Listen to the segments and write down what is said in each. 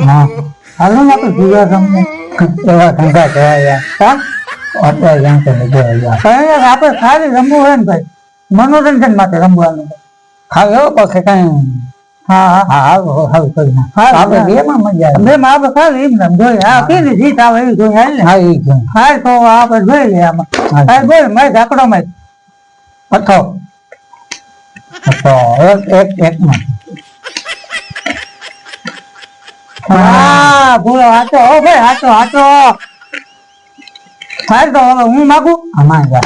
હા હાલો ને આપણે ભૂલા તમને એવા ધંધા થયા યાર હા અત્યારે જાણ તો યાર આપણે ખાલી રમવું હોય ને ભાઈ મનોરંજન માટે રમવાનું હા એવો પછી કઈ હા હા હા હા કરી ના આપણે બે માં મજા આવે બે માં આપણે ખાલી એમ નામ જોઈએ હા કેની જીત આવે એવી જોઈએ હાલ ને હા એ છે હા તો આપણે જોઈ લઈએ આમાં હા બોલ મેં ઝાકડો મેં અથો એક એક માં હા બોલો હાચો હો ભાઈ હાચો હાચો હાલ તો હવે હું માગું અમાર જા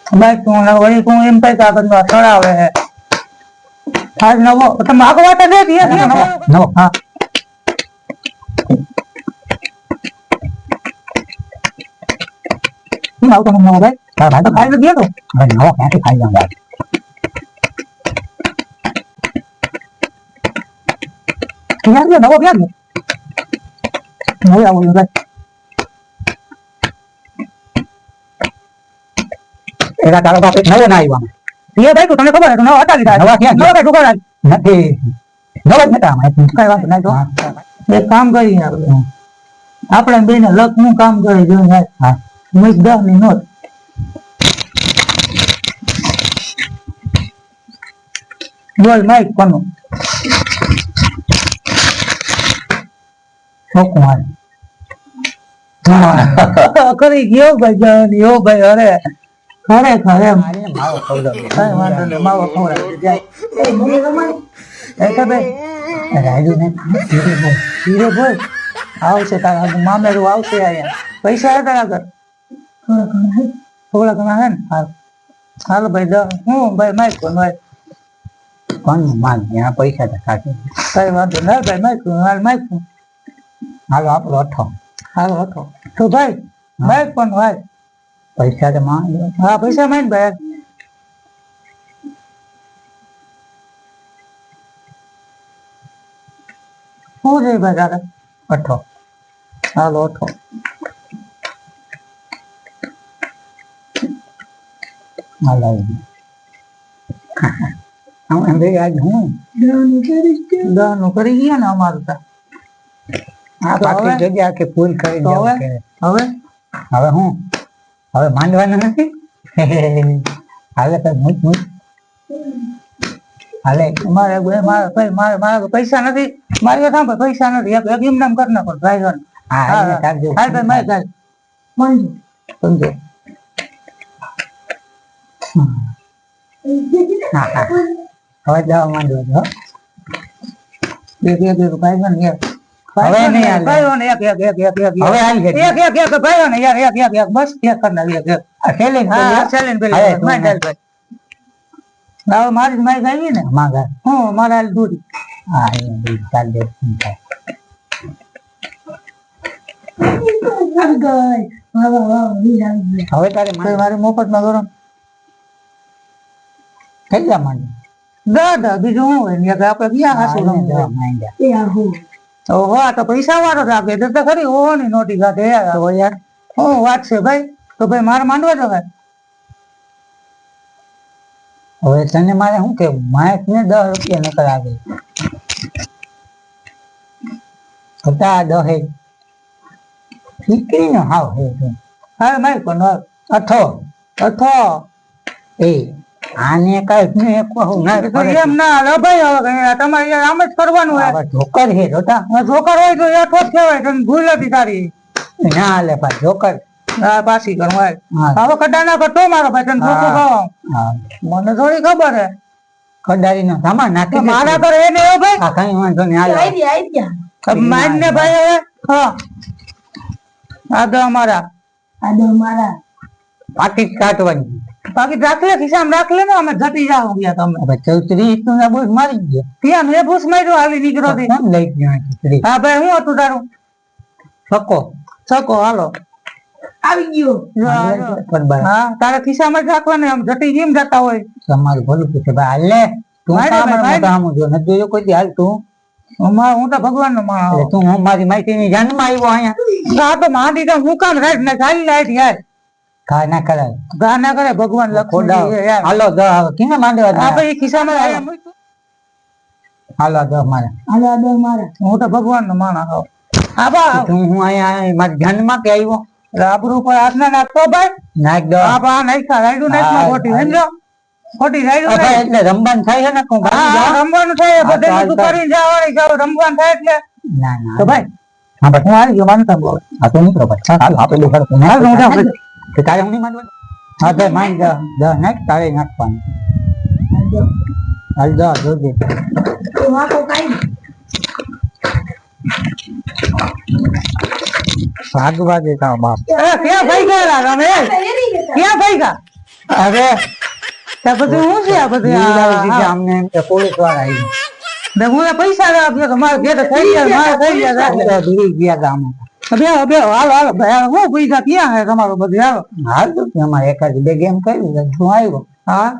ભાઈ તું વળી તું એમ કઈ કાગળ નો ચડાવે હે હાલ નવો તમે માગો વાત દે દિયા નવો નવો હા હું આવતો નવો ભાઈ તારા ભાઈ તો ખાઈ ગયો તો હવે નવો ક્યાંથી ખાઈ જાઉં યાર ક્યાં ગયો નવો ક્યાં ગયો નવો આવો ભાઈ એના તારો બાપ એક નવો ના આવ્યો એ ભાઈ તું તમને ખબર હે નવો હતા લીધા નવા ક્યાં નવો કઈ ઠોકર નથી નવો જ નતા આમાં કઈ વાત નહીં તો એક કામ કરી આપણે બેને લક નું કામ કરી જોઈ હા મિસ 10 ની નોટ બોલ માઈક કોનો છોકમાર કરી ગયો ભાઈ જાની ઓ ભાઈ અરે ખરે ખરે મારીને માવો ખવડાવ્યો કઈ વાંધો નહીં માવો ખવડાવી જાય એ મને રમાય એ તો ભાઈ રાજુ ને ધીરે બોલ આવશે તારા મામેરું આવશે અહીંયા પૈસા હતા આગળ થોડા ઘણા હે ને હાલો ભાઈ હું ભાઈ માઇક કોણ ભાઈ કોણ માલ ત્યાં પૈસા તો કાઢે કઈ વાંધો ના ભાઈ માઇક હાલ માઇક હાલો આપણો અઠો હાલો અઠો તો ભાઈ માઇક પણ ભાઈ પૈસા તો માંગ હા પૈસા માંગ ભાઈ શું છે ભાઈ તારે અઠો હાલો અઠો હાલો એમ ભાઈ આજ હું દાનું કરી ગયા ને અમારું તા આ બાકી જગ્યા કે ફૂલ કરી દેવા કે હવે હવે હું હવે માંડવાનું નથી હાલે કઈ મૂક મૂક હાલે મારે મારે પૈસા નથી મારે કામ પૈસા નથી એક એમ નામ કર નાખો ડ્રાઈવર હા હાલ ભાઈ મારે કાલ મંજુ સમજો હા હા હવે જવા માંડો છો એક ભાઈ બન યાર હવે નહીં હાલ ભાઈઓ ને એક એક એક એક એક હવે હાલ એક એક એક ભાઈઓ ને યાર એક એક એક બસ એક કર નાખી એક આ સેલિંગ હા સેલિંગ પેલી માઈ ડાલ ભાઈ હવે મારી માઈ આવી ને માગા હું મારા હાલ દૂરી હા એ દૂર ચાલ દે હવે તારે મારી મફત માં ગરમ થઈ જા માંડ દાદા બીજું શું હોય ને આપડે ક્યાં હાસું ઓહો આ તો પૈસા વાળો રાખે તો ખરી ઓહો ની નોટી કાઢે યાર હું વાત છે ભાઈ તો ભાઈ મારે માંડવા તો ભાઈ હવે તને મારે શું કેવું માઇક ને 10 રૂપિયા નકર આવે હતા 10 ઠીકરી નો હાવ હે હા માઇક પણ અઠો અઠો એ આને કઈ ને કહું ના એમ ના લે ભાઈ હવે તમારે યાર આમ જ કરવાનું હે જોકર હે રોટા જોકર હોય તો યાર ઠોક કહેવાય તને ભૂલ હતી તારી ના લે ભાઈ જોકર હા પાછી કરું ભાઈ હવે કડાના કટો મારો ભાઈ તને ઠોકો ખાવ મને થોડી ખબર હે કડારી નો સામાન નાખી મારા પર એને એ ભાઈ આ કઈ વાંધો નહીં હાલ આવી ગયા માન ને ભાઈ હવે હા આ દો મારા પાટી કાટવાની બાકી રાખ લે ખિસ્સામાં રાખ લે ને અમે ઘટી જાવ ગયા તમે હવે ચૌધરી તું ના બોસ મારી ગયો ત્યાં મેં બોસ માર્યો હાલી નીકળો થી કેમ લઈ ગયો ચૌધરી હા ભાઈ હું હતું તારું સકો હાલો આવી ગયો હા તારા ખિસ્સામાં જ રાખવાનું આમ ઘટી કેમ જતા હોય તમારું ભલું પૂછે ભાઈ હાલ લે તું કામ જો ન જોયો કોઈ હાલ તું હું તો ભગવાન નો માણસ તું હું મારી માહિતી ની જાનમાં આવ્યો અહીંયા આ તો માંડી તો હું કામ રાખ ને ખાલી લાઈટ યાર ઘા ના કરે ભગવાન લખો હાલો કેને માંડવા આપણે ખિસ્સામાં હાલો દો મારે હું તો ભગવાન નો માણસ છું આબા હું અહીંયા મારા ધ્યાનમાં કે આવ્યો આબરૂ પર હાથ ના નાખતો ભાઈ નાખ દો આબા નાખ્યા રાયડું નાખમાં ખોટી સમજો ખોટી રાયડું ભાઈ એટલે રમવાનું થાય છે ને રમવાનું થાય બધે તું કરી જવાની જાવ રમવાનું થાય એટલે ના ના તો ભાઈ હા ભાઈ હું આવી ગયો માનતા બોલ આ તો નીકળો ભાઈ હાલ આપણે દેખાડ કોને હાલ હું જાઉં કે તારે હું નહીં માનવાનું હા તો માન જા નાખ તારે નાખવાનું હાલ જા જોજે તો વાકો કાઈ ભાગવા દેતા બાપ ક્યાં ભાઈ ગયા તમે ક્યાં ભાઈ ગયા અરે ત્યાં બધું હું છે આ બધું અમને પોલીસ વાળા આવી ને હું પૈસા આપ્યો તો મારે ઘેર થઈ ગયા મારે થઈ ગયા દૂરી ગયા ગામ બે હાલો હાલો ભાઈ હું પૈસા ક્યાં હે તમારો બધું હાલો હાલ તો અમારે એકાદ બે ગેમ કર્યું શું આવ્યો હા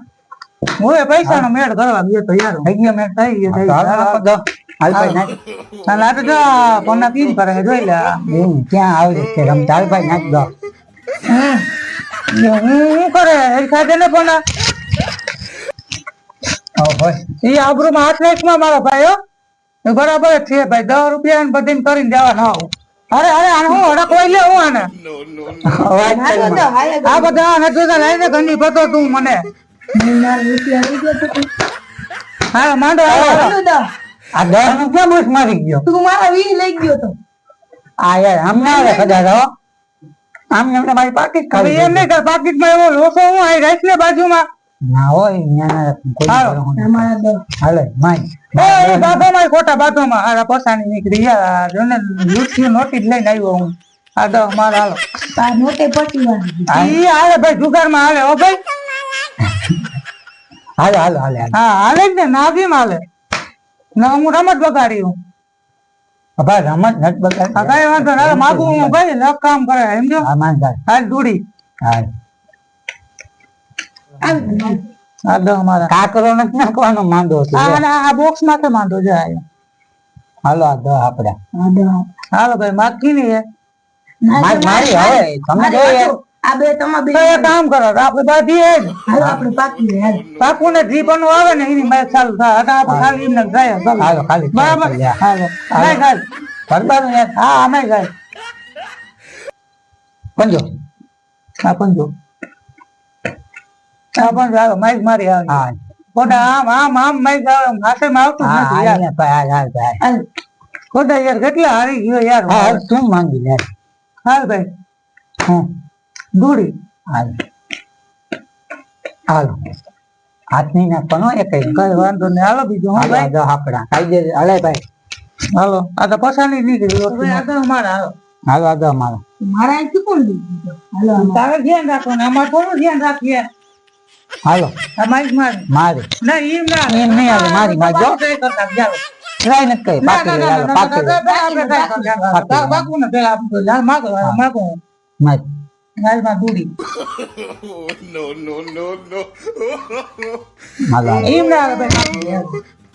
હું પૈસા નો મેળ કરવા ગયો તો યાર થઈ ગયો મેળ થઈ ગયો હાલ ભાઈ નાખ તો કોના પીન કરે જોઈ લે ક્યાં આવે છે રમતા હાલ ભાઈ નાખ દો હું કરે ખાધે ને કોના એ આબરૂ માં હાથ નાખમાં મારા ભાઈ બરાબર છે ભાઈ 10 રૂપિયા બધી કરીને જવા ના અરે અરે આને હું હડકવાઈ લે હું આને આ બધા નથી લઈને ઘણી પતો તું મને હા માંડો આ 10 રૂપિયા બસ મારી ગયો તું મારા 20 લઈ ગયો તો આ યાર આમને આવે કદાચ આમને મારી પાકીટ ખાવી એમ નહીં કર પાકીટ માં એવો લોસો હું આ રાખ ને બાજુમાં ના હોય હાલે માય બાબા માય ખોટા બાજુમાં આ પસાની નીકળી યાર જોને લૂટ્યું નોટિસ લઈને આવ્યો હું આ દો માર હાલો આ નોટે પટી ઈ હાલે ભાઈ જુગાર માં હાલે હો ભાઈ હાલે હાલે હાલે હા હાલે ને નાભી માં હાલે ના હું રમત બગાડી હું ભાઈ રમત નટ બગાડી કઈ વાંધો ના માગું હું ભાઈ લક કામ કરે સમજો હા માન જાય હાલ દૂડી હાલ આ દો મારા કાકરો નથી નાખવાનો માંડો છે આ બોક્સ માં તો માંડો જાય હાલો આ દો આપડે હાલો ભાઈ માગી ની મારી હવે તમે જો આ બે તમા બે કામ કરો આપણે બાધી હે હાલો આપણે પાકી લે પાકું ને જીપનો આવે ને એની મેં ચાલુ થાય હતા આપણે ખાલી એમને જાય હાલો ખાલી બરાબર હાલો નહીં ખાલી પરબાનું યાર હા અમે જાય પંજો આ પંજો આ પણ હાલો માઈક મારી આવે હા કોડા આમ માઈક આવે માથે માં આવતું નથી યાર ભાઈ હાલ ભાઈ કોડા યાર કેટલા હારી ગયો યાર હા શું માંગી યાર હાલ ભાઈ હા દૂરી હાલ હાલો હાથ નહીં નાખવાનો એક કઈ વાંધો નહીં હાલો બીજું હું ભાઈ આપડા કાયદે હાલે ભાઈ હાલો આ તો પસાની નીકળી આ તો અમારા હાલો હાલો આ તો અમારા મારા અહીંથી કોણ લીધું હાલો તારે ધ્યાન રાખવાનું અમારે થોડું ધ્યાન રાખીએ હાલો આ માઈક મારી ના એમ નહીં આવે મારી જો ટ્રાય નથી કરી પાકી હાલો પાકી બાકુ ને પેલા આપો જાન માગો માઈક નાલ માં દૂડી નો હાલો એમ ના આવે ભાઈ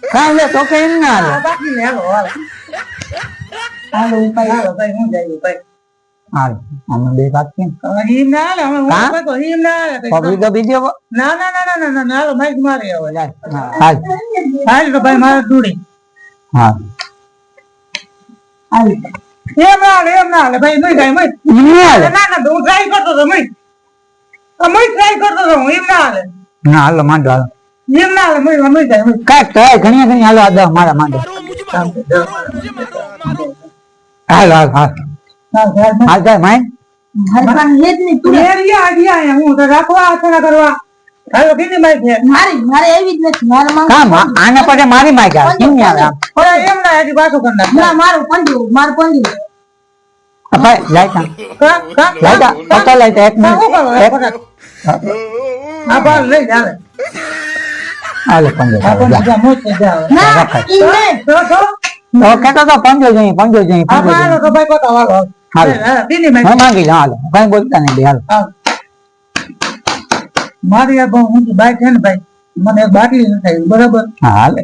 કાઈ લે તો કે એમ ના આવે બાકી લે હાલો હાલો ભાઈ હાલો ભાઈ હું જાય ભાઈ હાલ અમે બે વાત કેમ એમ ના હાલે અમે હું કહો એમ ના હાલે પબ્લિક તો બીજો ના ના ના ના ના હાલો માઈક મારી આવે હાલ હાલ તો ભાઈ મારે દૂડી હા હાલ એમ ના હાલે ભાઈ નહીં જાય મત ના ના હું ટ્રાય કરતો તો મત ટ્રાય કરતો તો હું એમ ના હાલે ના હાલો માંડો હાલો એમ ના હાલે મત જાય મત કાક તો ઘણી હાલો આ દો મારા માંડો હાલ હાલ હાલ હાલ જાય માઈ હરપાન હેત ની તું એરિયા આડિયા હું તો રાખવા આછા કરવા હાલો કેની માઈ છે મારે એવી જ નથી મારા માં કામ આને પડે મારી માઈ ગા કેમ ની આવે ઓરે એમ ના હજી પાછું કર નાખ ના મારું પંજો ભાઈ લાઈટા કા લાઈટા પતા લાઈટા એક મિનિટ આ બાર લઈ જાવે હાલો પંજો ના ઈ નહીં તો કેતો તો પંજો જઈ હાલો તો ભાઈ પતા વાળો હાલો દીની મેં માંગી લે હાલો કઈ બોલતા નહીં બે હાલો મારી આ હું બાઈક છે ને ભાઈ મને એક બાટલી ન થાય બરાબર હા હાલે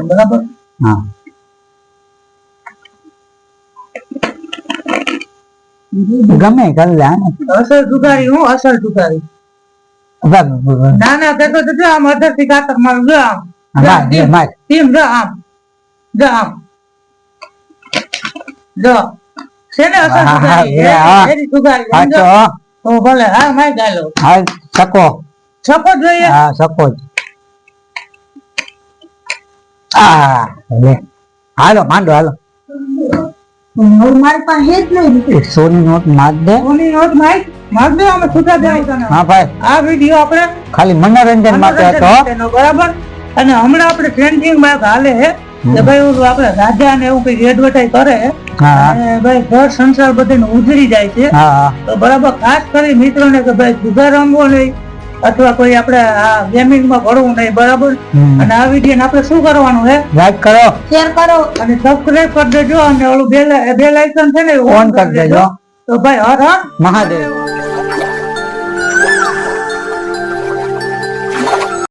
બરાબર હા ગમે કર લે અસર જુગારી હું અસર જુગારી ના ના કેતો તો આમ અધર થી કાતર મારું જો આમ માર દે માર ટીમ જા આમ જો શેને અસર એરી સુગારી સમજો તો ભલે હા માર ગાલો હા સકો જોઈએ હા સકો લે હાલો માંડો હાલો મારી પાસે જ નહીં સોની નોટ માર દે સોની નોટ માર દે અમે છૂટા દેવું તને હા ભાઈ આ વિડિયો આપણે ખાલી મનોરંજન માટે હતો બરાબર અને હમણાં આપણે ટ્રેન્ડિંગ માં હાલે હે કે ભાઈ ઓલું આપણે રાજા ને એવું કઈ એડવર્ટાઈઝ કરે અને ભાઈ ઘર સંસાર બધાને ઉજળી જાય છે તો બરાબર ખાસ કરી મિત્રોને કે ભાઈ જુગાર રમવો નહીં અથવા કોઈ આપણે આ ગેમિંગ માં ભળવું નહીં બરાબર અને આ વિડીયો ને આપણે શું કરવાનું હે લાઈક કરો શેર કરો અને સબસ્ક્રાઇબ કરી દેજો અને ઓલું બેલ આઇકન છે ને ઓન કરી દેજો તો ભાઈ હર હર મહાદેવ